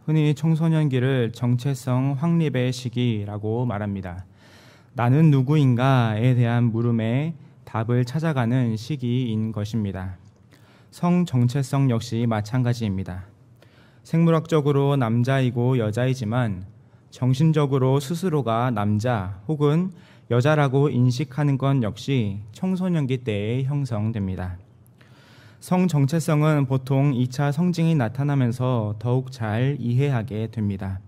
흔히 청소년기를 정체성 확립의 시기라고 말합니다. 나는 누구인가에 대한 물음에 답을 찾아가는 시기인 것입니다. 성 정체성 역시 마찬가지입니다. 생물학적으로 남자이고 여자이지만 정신적으로 스스로가 남자 혹은 여자라고 인식하는 것 역시 청소년기 때에 형성됩니다. 성 정체성은 보통 2차 성징이 나타나면서 더욱 잘 이해하게 됩니다.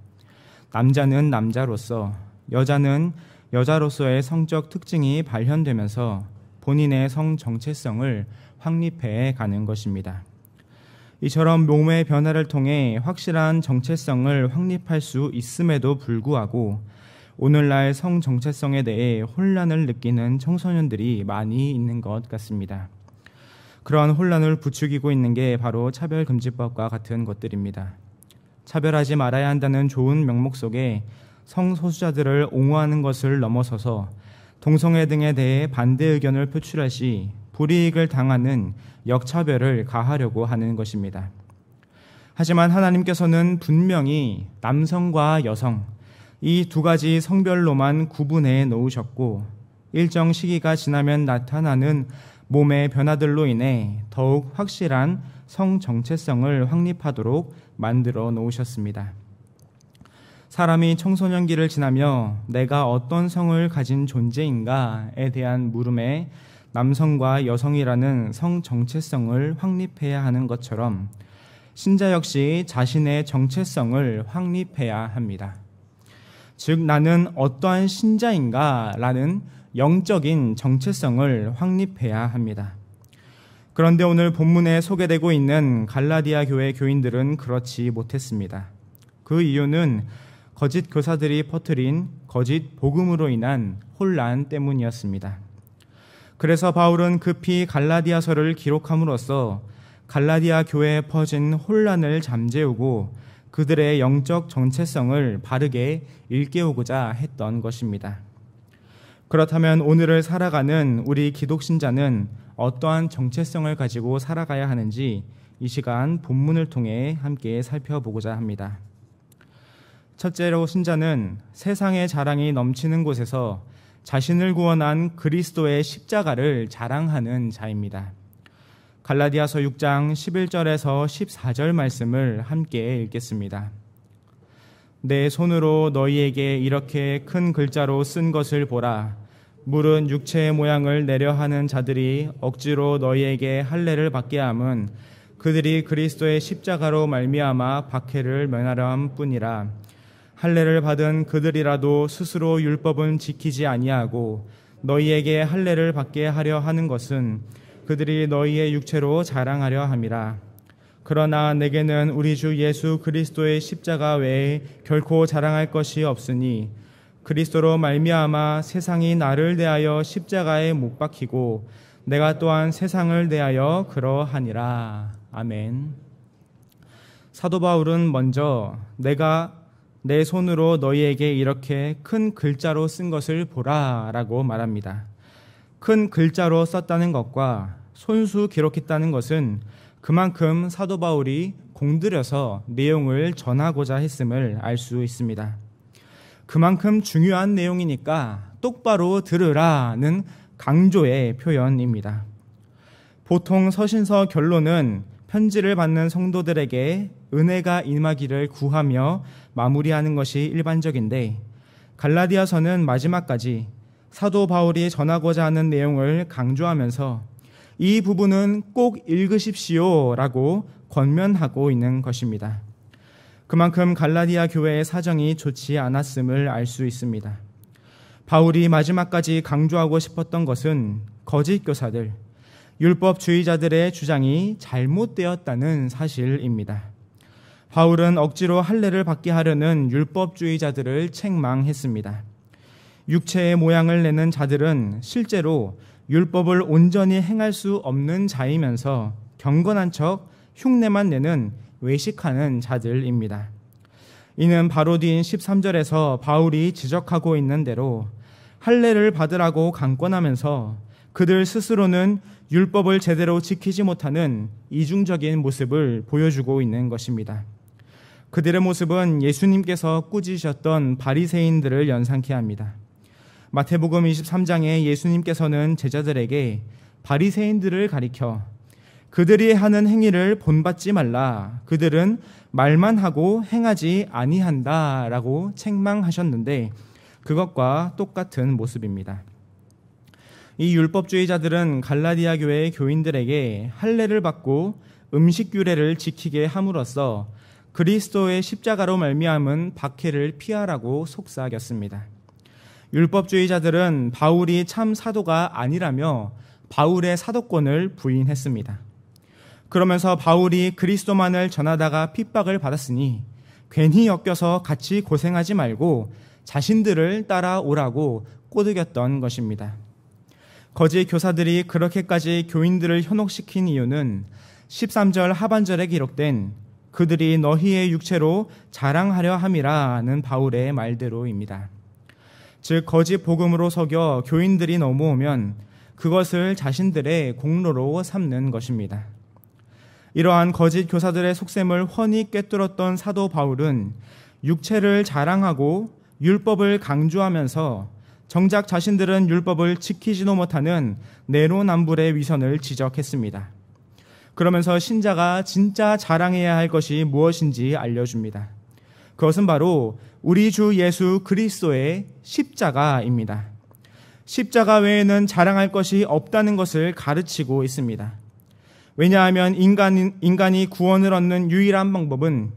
남자는 남자로서, 여자는 여자로서의 성적 특징이 발현되면서 본인의 성 정체성을 확립해 가는 것입니다. 이처럼 몸의 변화를 통해 확실한 정체성을 확립할 수 있음에도 불구하고 오늘날 성 정체성에 대해 혼란을 느끼는 청소년들이 많이 있는 것 같습니다. 그러한 혼란을 부추기고 있는 게 바로 차별금지법과 같은 것들입니다. 차별하지 말아야 한다는 좋은 명목 속에 성소수자들을 옹호하는 것을 넘어서서 동성애 등에 대해 반대 의견을 표출할 시 불이익을 당하는 역차별을 가하려고 하는 것입니다. 하지만 하나님께서는 분명히 남성과 여성, 이 두 가지 성별로만 구분해 놓으셨고 일정 시기가 지나면 나타나는 몸의 변화들로 인해 더욱 확실한 성 정체성을 확립하도록 만들어 놓으셨습니다. 사람이 청소년기를 지나며 내가 어떤 성을 가진 존재인가에 대한 물음에 남성과 여성이라는 성 정체성을 확립해야 하는 것처럼 신자 역시 자신의 정체성을 확립해야 합니다. 즉 나는 어떠한 신자인가라는 영적인 정체성을 확립해야 합니다. 그런데 오늘 본문에 소개되고 있는 갈라디아 교회 교인들은 그렇지 못했습니다. 그 이유는 거짓 교사들이 퍼뜨린 거짓 복음으로 인한 혼란 때문이었습니다. 그래서 바울은 급히 갈라디아서를 기록함으로써 갈라디아 교회에 퍼진 혼란을 잠재우고 그들의 영적 정체성을 바르게 일깨우고자 했던 것입니다. 그렇다면 오늘을 살아가는 우리 기독신자는 어떠한 정체성을 가지고 살아가야 하는지 이 시간 본문을 통해 함께 살펴보고자 합니다. 첫째로 신자는 세상의 자랑이 넘치는 곳에서 자신을 구원한 그리스도의 십자가를 자랑하는 자입니다. 갈라디아서 6장 11절에서 14절 말씀을 함께 읽겠습니다. 내 손으로 너희에게 이렇게 큰 글자로 쓴 것을 보라. 물은 육체의 모양을 내려 하는 자들이 억지로 너희에게 할례를 받게 함은 그들이 그리스도의 십자가로 말미암아 박해를 면하려 함 뿐이라. 할례를 받은 그들이라도 스스로 율법은 지키지 아니하고 너희에게 할례를 받게 하려 하는 것은 그들이 너희의 육체로 자랑하려 함이라. 그러나 내게는 우리 주 예수 그리스도의 십자가 외에 결코 자랑할 것이 없으니 그리스도로 말미암아 세상이 나를 대하여 십자가에 못 박히고 내가 또한 세상을 대하여 그러하니라. 아멘. 사도 바울은 먼저 내가 내 손으로 너희에게 이렇게 큰 글자로 쓴 것을 보라 라고 말합니다. 큰 글자로 썼다는 것과 손수 기록했다는 것은 그만큼 사도 바울이 공들여서 내용을 전하고자 했음을 알 수 있습니다. 그만큼 중요한 내용이니까 똑바로 들으라는 강조의 표현입니다. 보통 서신서 결론은 편지를 받는 성도들에게 은혜가 임하기를 구하며 마무리하는 것이 일반적인데 갈라디아서는 마지막까지 사도 바울이 전하고자 하는 내용을 강조하면서 이 부분은 꼭 읽으십시오라고 권면하고 있는 것입니다. 그만큼 갈라디아 교회의 사정이 좋지 않았음을 알 수 있습니다. 바울이 마지막까지 강조하고 싶었던 것은 거짓 교사들, 율법주의자들의 주장이 잘못되었다는 사실입니다. 바울은 억지로 할례를 받게 하려는 율법주의자들을 책망했습니다. 육체의 모양을 내는 자들은 실제로 율법을 온전히 행할 수 없는 자이면서 경건한 척 흉내만 내는 외식하는 자들입니다. 이는 바로 뒤인 13절에서 바울이 지적하고 있는 대로 할례를 받으라고 강권하면서 그들 스스로는 율법을 제대로 지키지 못하는 이중적인 모습을 보여주고 있는 것입니다. 그들의 모습은 예수님께서 꾸짖으셨던 바리새인들을 연상케 합니다. 마태복음 23장에 예수님께서는 제자들에게 바리새인들을 가리켜 그들이 하는 행위를 본받지 말라. 그들은 말만 하고 행하지 아니한다 라고 책망하셨는데 그것과 똑같은 모습입니다. 이 율법주의자들은 갈라디아 교회의 교인들에게 할례를 받고 음식 규례를 지키게 함으로써 그리스도의 십자가로 말미암은 박해를 피하라고 속삭였습니다. 율법주의자들은 바울이 참 사도가 아니라며 바울의 사도권을 부인했습니다. 그러면서 바울이 그리스도만을 전하다가 핍박을 받았으니 괜히 엮여서 같이 고생하지 말고 자신들을 따라오라고 꼬드겼던 것입니다. 거짓 교사들이 그렇게까지 교인들을 현혹시킨 이유는 13절 하반절에 기록된 그들이 너희의 육체로 자랑하려 함이라는 바울의 말대로입니다. 즉 거짓 복음으로 속여 교인들이 넘어오면 그것을 자신들의 공로로 삼는 것입니다. 이러한 거짓 교사들의 속셈을 훤히 꿰뚫었던 사도 바울은 육체를 자랑하고 율법을 강조하면서 정작 자신들은 율법을 지키지도 못하는 내로남불의 위선을 지적했습니다. 그러면서 신자가 진짜 자랑해야 할 것이 무엇인지 알려줍니다. 그것은 바로 우리 주 예수 그리스도의 십자가입니다. 십자가 외에는 자랑할 것이 없다는 것을 가르치고 있습니다. 왜냐하면 인간이 구원을 얻는 유일한 방법은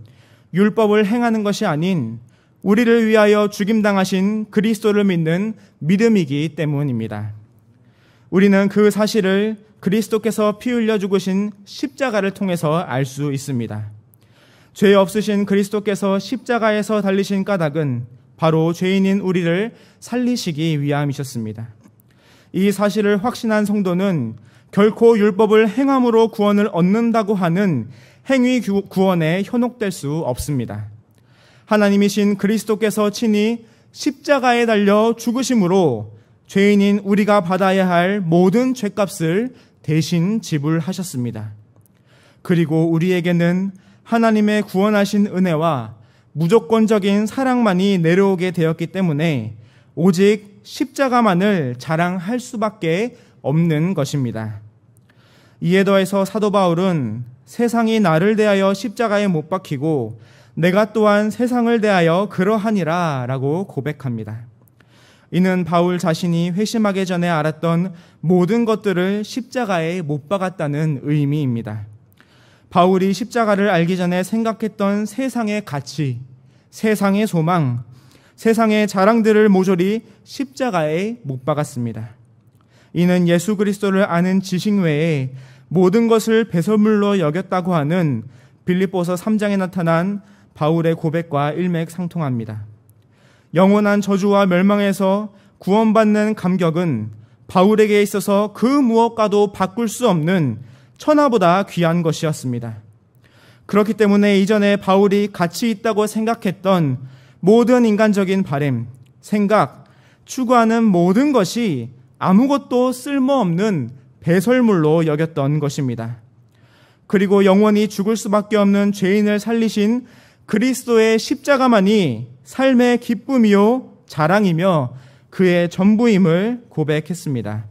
율법을 행하는 것이 아닌 우리를 위하여 죽임당하신 그리스도를 믿는 믿음이기 때문입니다. 우리는 그 사실을 그리스도께서 피 흘려 죽으신 십자가를 통해서 알 수 있습니다. 죄 없으신 그리스도께서 십자가에서 달리신 까닭은 바로 죄인인 우리를 살리시기 위함이셨습니다. 이 사실을 확신한 성도는 결코 율법을 행함으로 구원을 얻는다고 하는 행위 구원에 현혹될 수 없습니다. 하나님이신 그리스도께서 친히 십자가에 달려 죽으심으로 죄인인 우리가 받아야 할 모든 죄값을 대신 지불하셨습니다. 그리고 우리에게는 하나님의 구원하신 은혜와 무조건적인 사랑만이 내려오게 되었기 때문에 오직 십자가만을 자랑할 수밖에 없는 것입니다. 이에 더해서 사도 바울은 세상이 나를 대하여 십자가에 못 박히고 내가 또한 세상을 대하여 그러하니라 라고 고백합니다. 이는 바울 자신이 회심하기 전에 알았던 모든 것들을 십자가에 못 박았다는 의미입니다. 바울이 십자가를 알기 전에 생각했던 세상의 가치, 세상의 소망, 세상의 자랑들을 모조리 십자가에 못 박았습니다. 이는 예수 그리스도를 아는 지식 외에 모든 것을 배설물로 여겼다고 하는 빌립보서 3장에 나타난 바울의 고백과 일맥상통합니다. 영원한 저주와 멸망에서 구원받는 감격은 바울에게 있어서 그 무엇과도 바꿀 수 없는 천하보다 귀한 것이었습니다. 그렇기 때문에 이전에 바울이 가치 있다고 생각했던 모든 인간적인 바램, 생각, 추구하는 모든 것이 아무것도 쓸모없는 배설물로 여겼던 것입니다. 그리고 영원히 죽을 수밖에 없는 죄인을 살리신 그리스도의 십자가만이 삶의 기쁨이요 자랑이며 그의 전부임을 고백했습니다.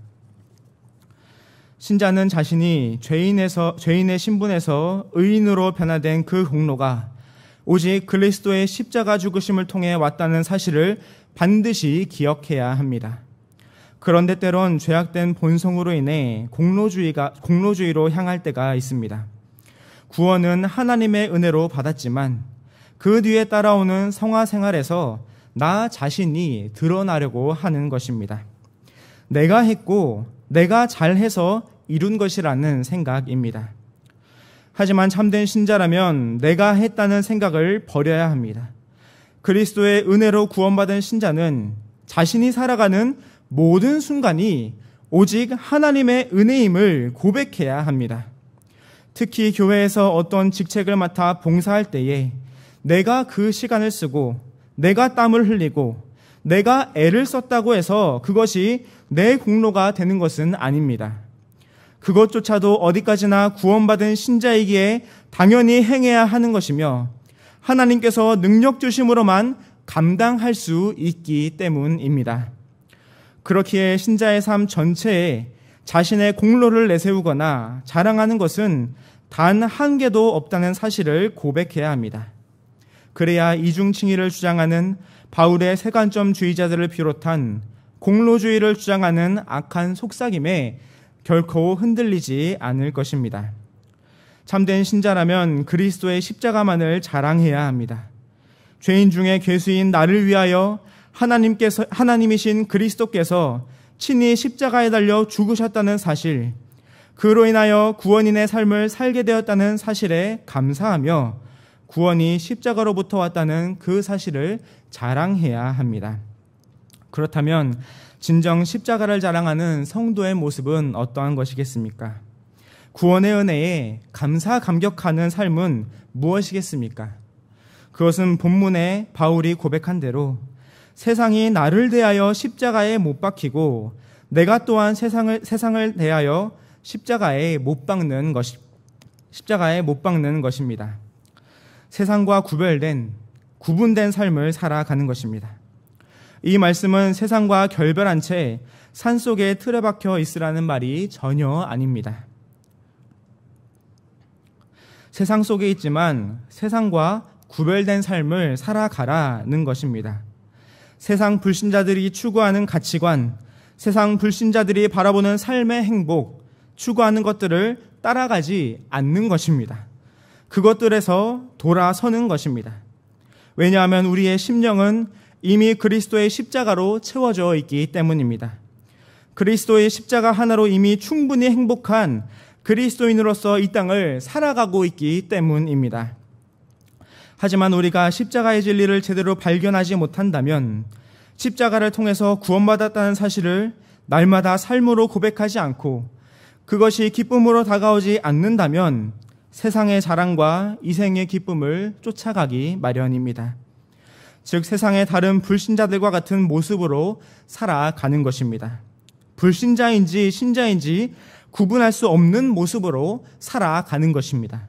신자는 자신이 죄인의 신분에서 의인으로 변화된 그 공로가 오직 그리스도의 십자가 죽으심을 통해 왔다는 사실을 반드시 기억해야 합니다. 그런데 때론 죄악된 본성으로 인해 공로주의로 향할 때가 있습니다. 구원은 하나님의 은혜로 받았지만 그 뒤에 따라오는 성화 생활에서 나 자신이 드러나려고 하는 것입니다. 내가 했고 내가 잘해서 이룬 것이라는 생각입니다. 하지만 참된 신자라면 내가 했다는 생각을 버려야 합니다. 그리스도의 은혜로 구원받은 신자는 자신이 살아가는 모든 순간이 오직 하나님의 은혜임을 고백해야 합니다. 특히 교회에서 어떤 직책을 맡아 봉사할 때에 내가 그 시간을 쓰고 내가 땀을 흘리고 내가 애를 썼다고 해서 그것이 내 공로가 되는 것은 아닙니다. 그것조차도 어디까지나 구원받은 신자이기에 당연히 행해야 하는 것이며 하나님께서 능력 주심으로만 감당할 수 있기 때문입니다. 그렇기에 신자의 삶 전체에 자신의 공로를 내세우거나 자랑하는 것은 단 한 개도 없다는 사실을 고백해야 합니다. 그래야 이중칭의를 주장하는 바울의 세관점주의자들을 비롯한 공로주의를 주장하는 악한 속삭임에 결코 흔들리지 않을 것입니다. 참된 신자라면 그리스도의 십자가만을 자랑해야 합니다. 죄인 중에 괴수인 나를 위하여 하나님이신 그리스도께서 친히 십자가에 달려 죽으셨다는 사실, 그로 인하여 구원인의 삶을 살게 되었다는 사실에 감사하며 구원이 십자가로부터 왔다는 그 사실을 자랑해야 합니다. 그렇다면 진정 십자가를 자랑하는 성도의 모습은 어떠한 것이겠습니까? 구원의 은혜에 감사 감격하는 삶은 무엇이겠습니까? 그것은 본문에 바울이 고백한 대로 세상이 나를 대하여 십자가에 못 박히고 내가 또한 세상을 대하여 십자가에 못 박는 것입니다. 세상과 구분된 삶을 살아가는 것입니다. 이 말씀은 세상과 결별한 채 산속에 틀에 박혀 있으라는 말이 전혀 아닙니다. 세상 속에 있지만 세상과 구별된 삶을 살아가라는 것입니다. 세상 불신자들이 추구하는 가치관, 세상 불신자들이 바라보는 삶의 행복, 추구하는 것들을 따라가지 않는 것입니다. 그것들에서 돌아서는 것입니다. 왜냐하면 우리의 심령은 이미 그리스도의 십자가로 채워져 있기 때문입니다. 그리스도의 십자가 하나로 이미 충분히 행복한 그리스도인으로서 이 땅을 살아가고 있기 때문입니다. 하지만 우리가 십자가의 진리를 제대로 발견하지 못한다면, 십자가를 통해서 구원받았다는 사실을 날마다 삶으로 고백하지 않고 그것이 기쁨으로 다가오지 않는다면 세상의 자랑과 이생의 기쁨을 쫓아가기 마련입니다. 즉 세상의 다른 불신자들과 같은 모습으로 살아가는 것입니다. 불신자인지 신자인지 구분할 수 없는 모습으로 살아가는 것입니다.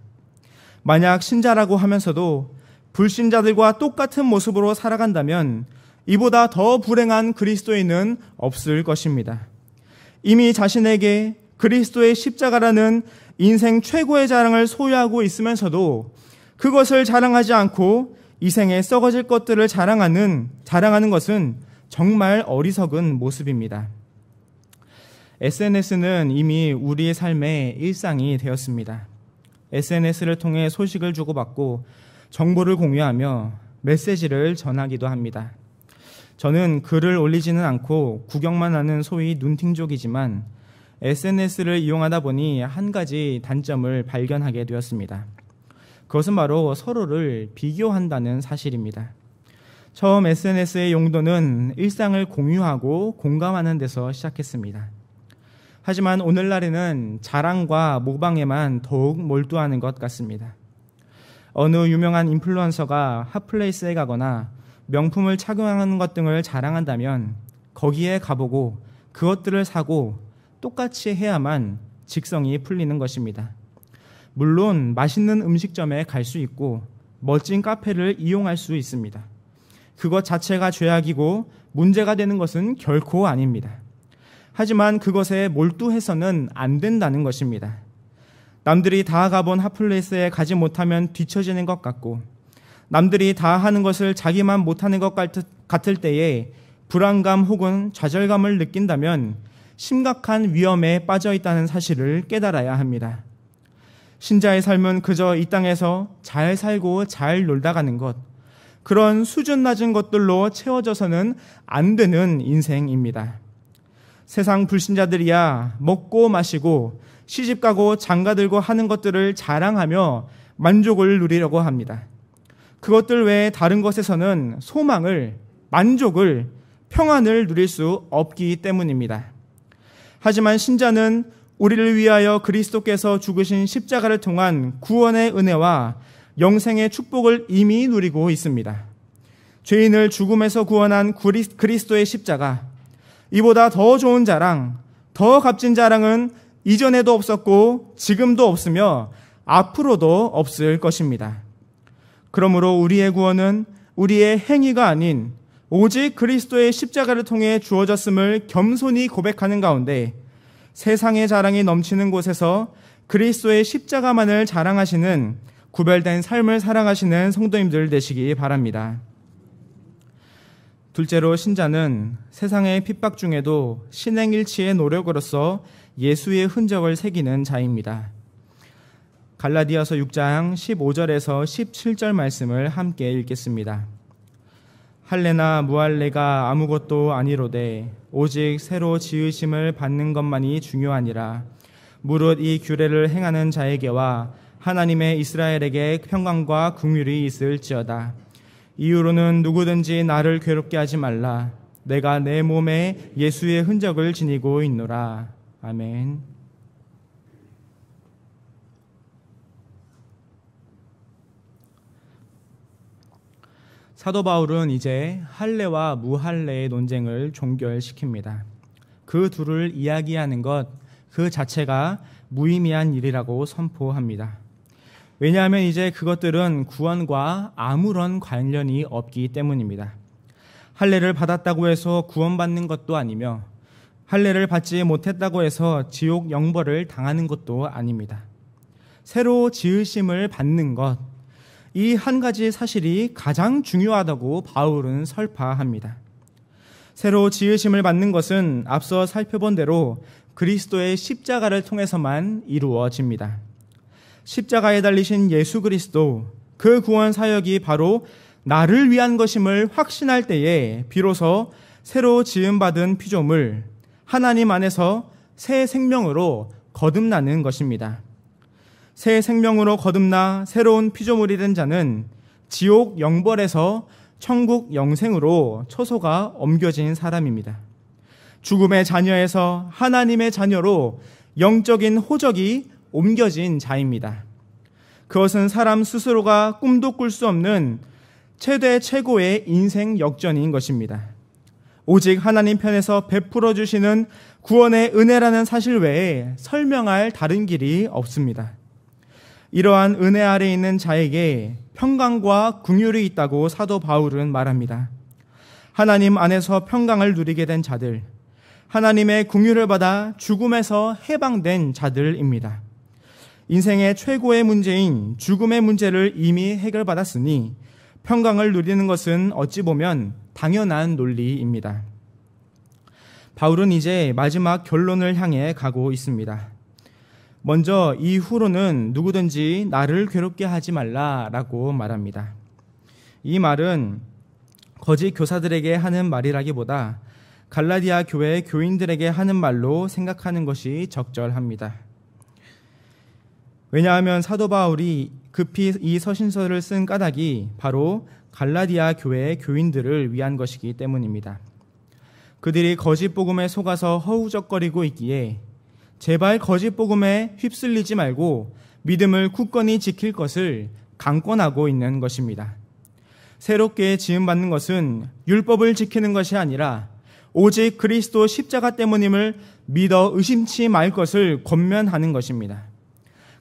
만약 신자라고 하면서도 불신자들과 똑같은 모습으로 살아간다면 이보다 더 불행한 그리스도인은 없을 것입니다. 이미 자신에게 그리스도의 십자가라는 인생 최고의 자랑을 소유하고 있으면서도 그것을 자랑하지 않고 이 생에 썩어질 것들을 자랑하는 것은 정말 어리석은 모습입니다. SNS는 이미 우리의 삶의 일상이 되었습니다. SNS를 통해 소식을 주고받고 정보를 공유하며 메시지를 전하기도 합니다. 저는 글을 올리지는 않고 구경만 하는 소위 눈팅족이지만 SNS를 이용하다 보니 한 가지 단점을 발견하게 되었습니다. 그것은 바로 서로를 비교한다는 사실입니다. 처음 SNS의 용도는 일상을 공유하고 공감하는 데서 시작했습니다. 하지만 오늘날에는 자랑과 모방에만 더욱 몰두하는 것 같습니다. 어느 유명한 인플루언서가 핫플레이스에 가거나 명품을 착용하는 것 등을 자랑한다면 거기에 가보고 그것들을 사고 똑같이 해야만 직성이 풀리는 것입니다. 물론 맛있는 음식점에 갈 수 있고 멋진 카페를 이용할 수 있습니다. 그것 자체가 죄악이고 문제가 되는 것은 결코 아닙니다. 하지만 그것에 몰두해서는 안 된다는 것입니다. 남들이 다 가본 핫플레이스에 가지 못하면 뒤처지는 것 같고 남들이 다 하는 것을 자기만 못하는 것 같을 때에 불안감 혹은 좌절감을 느낀다면 심각한 위험에 빠져 있다는 사실을 깨달아야 합니다. 신자의 삶은 그저 이 땅에서 잘 살고 잘 놀다 가는 것, 그런 수준 낮은 것들로 채워져서는 안 되는 인생입니다. 세상 불신자들이야 먹고 마시고 시집가고 장가들고 하는 것들을 자랑하며 만족을 누리려고 합니다. 그것들 외에 다른 것에서는 소망을, 만족을, 평안을 누릴 수 없기 때문입니다. 하지만 신자는 우리를 위하여 그리스도께서 죽으신 십자가를 통한 구원의 은혜와 영생의 축복을 이미 누리고 있습니다. 죄인을 죽음에서 구원한 그리스도의 십자가, 이보다 더 좋은 자랑, 더 값진 자랑은 이전에도 없었고 지금도 없으며 앞으로도 없을 것입니다. 그러므로 우리의 구원은 우리의 행위가 아닌 오직 그리스도의 십자가를 통해 주어졌음을 겸손히 고백하는 가운데 세상의 자랑이 넘치는 곳에서 그리스도의 십자가만을 자랑하시는 구별된 삶을 살아가시는 성도님들 되시기 바랍니다. 둘째로, 신자는 세상의 핍박 중에도 신행일치의 노력으로서 예수의 흔적을 새기는 자입니다. 갈라디아서 6장 15절에서 17절 말씀을 함께 읽겠습니다. 할례나 무할례가 아무것도 아니로되 오직 새로 지으심을 받는 것만이 중요하니라. 무릇 이 규례를 행하는 자에게와 하나님의 이스라엘에게 평강과 긍휼이 있을지어다. 이후로는 누구든지 나를 괴롭게 하지 말라. 내가 내 몸에 예수의 흔적을 지니고 있노라. 아멘. 사도 바울은 이제 할례와 무할례의 논쟁을 종결시킵니다. 그 둘을 이야기하는 것 그 자체가 무의미한 일이라고 선포합니다. 왜냐하면 이제 그것들은 구원과 아무런 관련이 없기 때문입니다. 할례를 받았다고 해서 구원받는 것도 아니며 할례를 받지 못했다고 해서 지옥 영벌을 당하는 것도 아닙니다. 새로 지으심을 받는 것, 이 한 가지 사실이 가장 중요하다고 바울은 설파합니다. 새로 지으심을 받는 것은 앞서 살펴본 대로 그리스도의 십자가를 통해서만 이루어집니다. 십자가에 달리신 예수 그리스도, 그 구원 사역이 바로 나를 위한 것임을 확신할 때에 비로소 새로 지음받은 피조물, 하나님 안에서 새 생명으로 거듭나는 것입니다. 새 생명으로 거듭나 새로운 피조물이 된 자는 지옥 영벌에서 천국 영생으로 처소가 옮겨진 사람입니다. 죽음의 자녀에서 하나님의 자녀로 영적인 호적이 옮겨진 자입니다. 그것은 사람 스스로가 꿈도 꿀 수 없는 최고의 인생 역전인 것입니다. 오직 하나님 편에서 베풀어 주시는 구원의 은혜라는 사실 외에 설명할 다른 길이 없습니다. 이러한 은혜 아래 있는 자에게 평강과 긍휼이 있다고 사도 바울은 말합니다. 하나님 안에서 평강을 누리게 된 자들, 하나님의 긍휼을 받아 죽음에서 해방된 자들입니다. 인생의 최고의 문제인 죽음의 문제를 이미 해결받았으니 평강을 누리는 것은 어찌 보면 당연한 논리입니다. 바울은 이제 마지막 결론을 향해 가고 있습니다. 먼저 이후로는 누구든지 나를 괴롭게 하지 말라라고 말합니다. 이 말은 거짓 교사들에게 하는 말이라기보다 갈라디아 교회 교인들에게 하는 말로 생각하는 것이 적절합니다. 왜냐하면 사도 바울이 급히 이 서신서를 쓴 까닭이 바로 갈라디아 교회의 교인들을 위한 것이기 때문입니다. 그들이 거짓 복음에 속아서 허우적거리고 있기에 제발 거짓 복음에 휩쓸리지 말고 믿음을 굳건히 지킬 것을 강권하고 있는 것입니다. 새롭게 지음받는 것은 율법을 지키는 것이 아니라 오직 그리스도 십자가 때문임을 믿어 의심치 말 것을 권면하는 것입니다.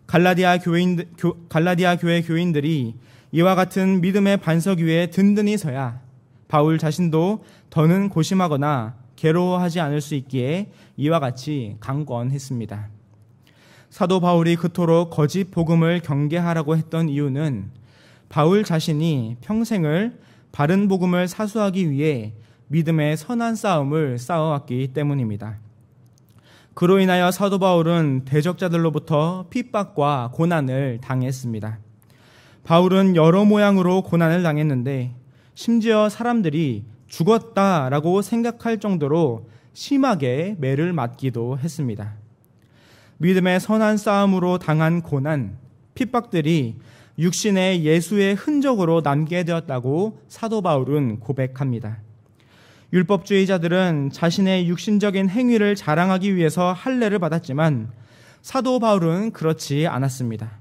갈라디아 교회 교인들이 이와 같은 믿음의 반석 위에 든든히 서야 바울 자신도 더는 고심하거나 괴로워하지 않을 수 있기에 이와 같이 강권했습니다. 사도 바울이 그토록 거짓 복음을 경계하라고 했던 이유는 바울 자신이 평생을 바른 복음을 사수하기 위해 믿음의 선한 싸움을 싸워왔기 때문입니다. 그로 인하여 사도 바울은 대적자들로부터 핍박과 고난을 당했습니다. 바울은 여러 모양으로 고난을 당했는데 심지어 사람들이 죽었다라고 생각할 정도로 심하게 매를 맞기도 했습니다. 믿음의 선한 싸움으로 당한 고난, 핍박들이 육신의 예수의 흔적으로 남게 되었다고 사도 바울은 고백합니다. 율법주의자들은 자신의 육신적인 행위를 자랑하기 위해서 할례를 받았지만 사도 바울은 그렇지 않았습니다.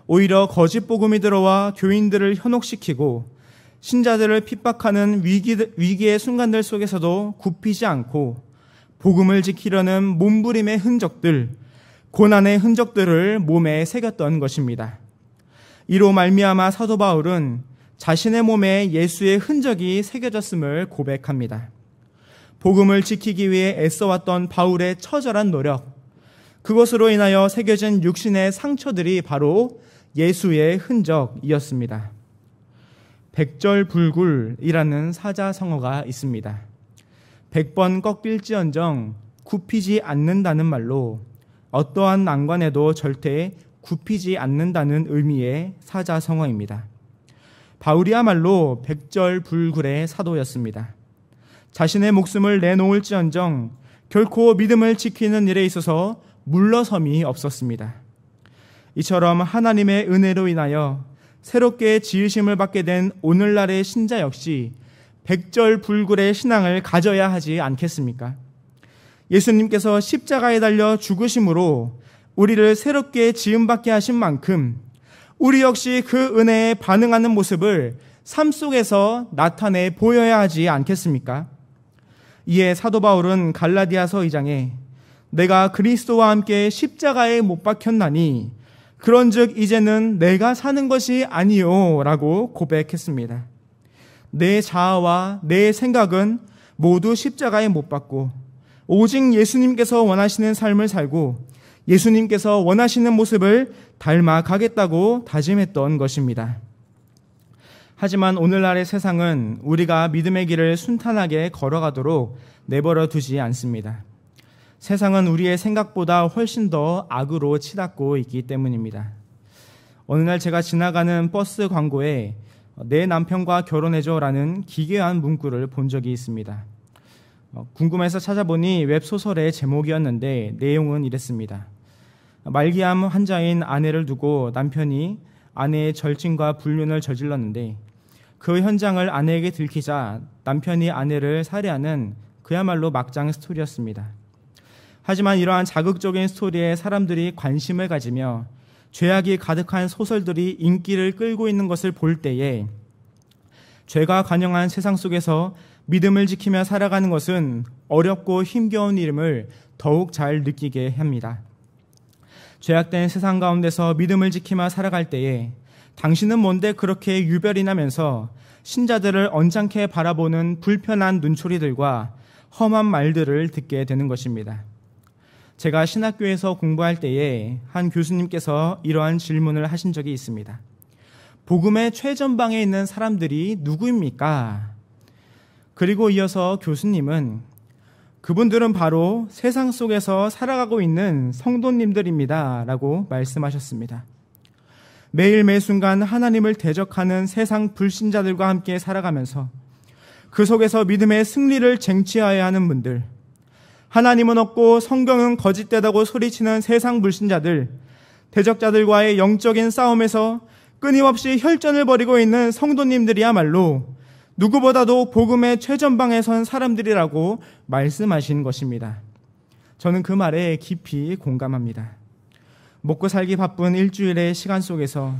오히려 거짓 복음이 들어와 교인들을 현혹시키고 신자들을 핍박하는 위기의 순간들 속에서도 굽히지 않고 복음을 지키려는 몸부림의 흔적들, 고난의 흔적들을 몸에 새겼던 것입니다. 이로 말미암아 사도 바울은 자신의 몸에 예수의 흔적이 새겨졌음을 고백합니다. 복음을 지키기 위해 애써왔던 바울의 처절한 노력, 그것으로 인하여 새겨진 육신의 상처들이 바로 예수의 흔적이었습니다. 백절불굴이라는 사자성어가 있습니다. 100번 꺾일지언정 굽히지 않는다는 말로 어떠한 난관에도 절대 굽히지 않는다는 의미의 사자성어입니다. 바울이야말로 백절불굴의 사도였습니다. 자신의 목숨을 내놓을지언정 결코 믿음을 지키는 일에 있어서 물러섬이 없었습니다. 이처럼 하나님의 은혜로 인하여 새롭게 지으심을 받게 된 오늘날의 신자 역시 백절불굴의 신앙을 가져야 하지 않겠습니까? 예수님께서 십자가에 달려 죽으심으로 우리를 새롭게 지음받게 하신 만큼 우리 역시 그 은혜에 반응하는 모습을 삶 속에서 나타내 보여야 하지 않겠습니까? 이에 사도 바울은 갈라디아서 2장에 내가 그리스도와 함께 십자가에 못 박혔나니 그런즉 이제는 내가 사는 것이 아니요 라고 고백했습니다. 내 자아와 내 생각은 모두 십자가에 못 박고 오직 예수님께서 원하시는 삶을 살고 예수님께서 원하시는 모습을 닮아가겠다고 다짐했던 것입니다. 하지만 오늘날의 세상은 우리가 믿음의 길을 순탄하게 걸어가도록 내버려 두지 않습니다. 세상은 우리의 생각보다 훨씬 더 악으로 치닫고 있기 때문입니다. 어느 날 제가 지나가는 버스 광고에 내 남편과 결혼해줘라는 기괴한 문구를 본 적이 있습니다. 궁금해서 찾아보니 웹소설의 제목이었는데 내용은 이랬습니다. 말기암 환자인 아내를 두고 남편이 아내의 절친과 불륜을 저질렀는데 그 현장을 아내에게 들키자 남편이 아내를 살해하는 그야말로 막장 스토리였습니다. 하지만 이러한 자극적인 스토리에 사람들이 관심을 가지며 죄악이 가득한 소설들이 인기를 끌고 있는 것을 볼 때에 죄가 관영한 세상 속에서 믿음을 지키며 살아가는 것은 어렵고 힘겨운 일임을 더욱 잘 느끼게 합니다. 죄악된 세상 가운데서 믿음을 지키며 살아갈 때에 당신은 뭔데 그렇게 유별이 나면서 신자들을 언짢게 바라보는 불편한 눈초리들과 험한 말들을 듣게 되는 것입니다. 제가 신학교에서 공부할 때에 한 교수님께서 이러한 질문을 하신 적이 있습니다. 복음의 최전방에 있는 사람들이 누구입니까? 그리고 이어서 교수님은 그분들은 바로 세상 속에서 살아가고 있는 성도님들입니다 라고 말씀하셨습니다. 매일 매순간 하나님을 대적하는 세상 불신자들과 함께 살아가면서 그 속에서 믿음의 승리를 쟁취하여야 하는 분들, 하나님은 없고 성경은 거짓되다고 소리치는 세상 불신자들, 대적자들과의 영적인 싸움에서 끊임없이 혈전을 벌이고 있는 성도님들이야말로 누구보다도 복음의 최전방에 선 사람들이라고 말씀하신 것입니다. 저는 그 말에 깊이 공감합니다. 먹고 살기 바쁜 일주일의 시간 속에서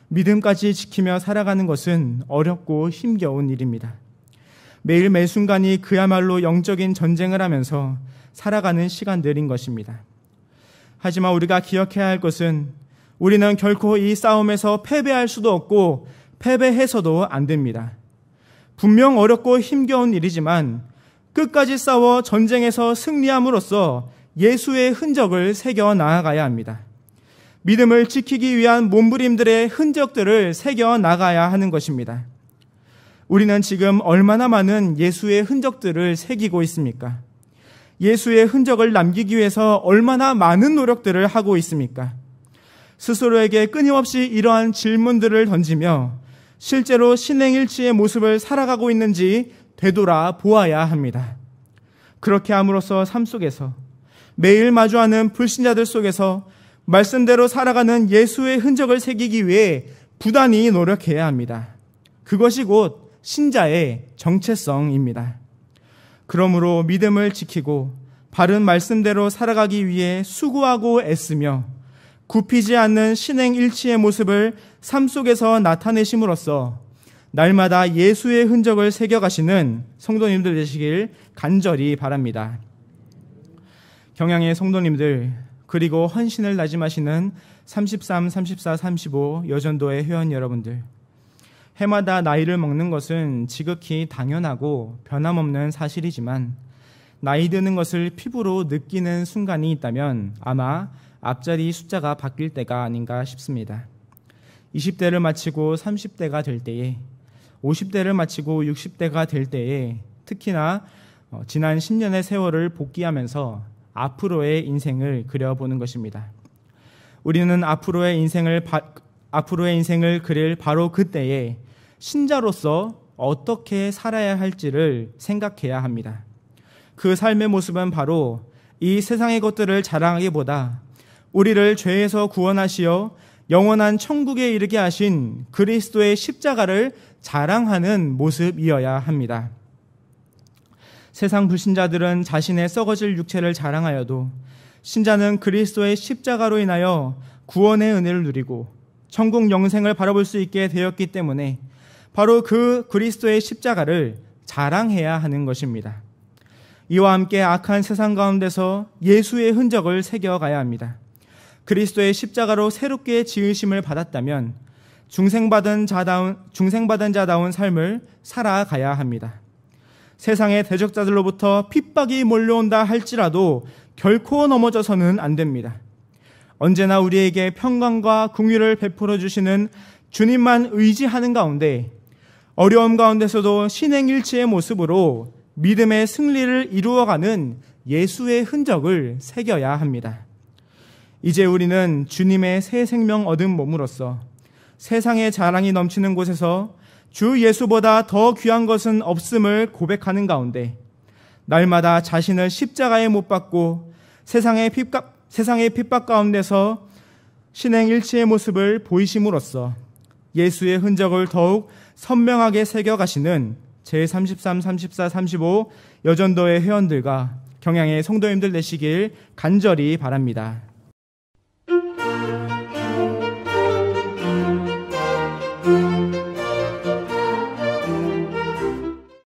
믿음까지 지키며 살아가는 것은 어렵고 힘겨운 일입니다. 매일 매순간이 그야말로 영적인 전쟁을 하면서 살아가는 시간들인 것입니다. 하지만 우리가 기억해야 할 것은 우리는 결코 이 싸움에서 패배할 수도 없고 패배해서도 안 됩니다. 분명 어렵고 힘겨운 일이지만 끝까지 싸워 전쟁에서 승리함으로써 예수의 흔적을 새겨 나아가야 합니다. 믿음을 지키기 위한 몸부림들의 흔적들을 새겨 나가야 하는 것입니다. 우리는 지금 얼마나 많은 예수의 흔적들을 새기고 있습니까? 예수의 흔적을 남기기 위해서 얼마나 많은 노력들을 하고 있습니까? 스스로에게 끊임없이 이러한 질문들을 던지며 실제로 신행일치의 모습을 살아가고 있는지 되돌아 보아야 합니다. 그렇게 함으로써 삶 속에서 매일 마주하는 불신자들 속에서 말씀대로 살아가는 예수의 흔적을 새기기 위해 부단히 노력해야 합니다. 그것이 곧 신자의 정체성입니다. 그러므로 믿음을 지키고 바른 말씀대로 살아가기 위해 수고하고 애쓰며 굽히지 않는 신행일치의 모습을 삶 속에서 나타내심으로써 날마다 예수의 흔적을 새겨가시는 성도님들 되시길 간절히 바랍니다. 경양의 성도님들, 그리고 헌신을 다짐하시는 33, 34, 35 여전도의 회원 여러분들, 해마다 나이를 먹는 것은 지극히 당연하고 변함없는 사실이지만 나이 드는 것을 피부로 느끼는 순간이 있다면 아마 앞자리 숫자가 바뀔 때가 아닌가 싶습니다. 20대를 마치고 30대가 될 때에, 50대를 마치고 60대가 될 때에, 특히나 지난 10년의 세월을 복귀하면서 앞으로의 인생을 그려보는 것입니다. 우리는 앞으로의 인생을 그릴 바로 그때에 신자로서 어떻게 살아야 할지를 생각해야 합니다. 그 삶의 모습은 바로 이 세상의 것들을 자랑하기보다 우리를 죄에서 구원하시어 영원한 천국에 이르게 하신 그리스도의 십자가를 자랑하는 모습이어야 합니다. 세상 불신자들은 자신의 썩어질 육체를 자랑하여도 신자는 그리스도의 십자가로 인하여 구원의 은혜를 누리고 천국 영생을 바라볼 수 있게 되었기 때문에 바로 그 그리스도의 십자가를 자랑해야 하는 것입니다. 이와 함께 악한 세상 가운데서 예수의 흔적을 새겨가야 합니다. 그리스도의 십자가로 새롭게 지으심을 받았다면 중생받은 자다운 삶을 살아가야 합니다. 세상의 대적자들로부터 핍박이 몰려온다 할지라도 결코 넘어져서는 안 됩니다. 언제나 우리에게 평강과 긍휼을 베풀어 주시는 주님만 의지하는 가운데 어려움 가운데서도 신행일치의 모습으로 믿음의 승리를 이루어가는 예수의 흔적을 새겨야 합니다. 이제 우리는 주님의 새 생명 얻은 몸으로써 세상의 자랑이 넘치는 곳에서 주 예수보다 더 귀한 것은 없음을 고백하는 가운데 날마다 자신을 십자가에 못 박고 세상의 핍박 가운데서 신행일치의 모습을 보이심으로써 예수의 흔적을 더욱 선명하게 새겨가시는 제33, 34, 35 여전도의 회원들과 경양의 성도님들 되시길 간절히 바랍니다.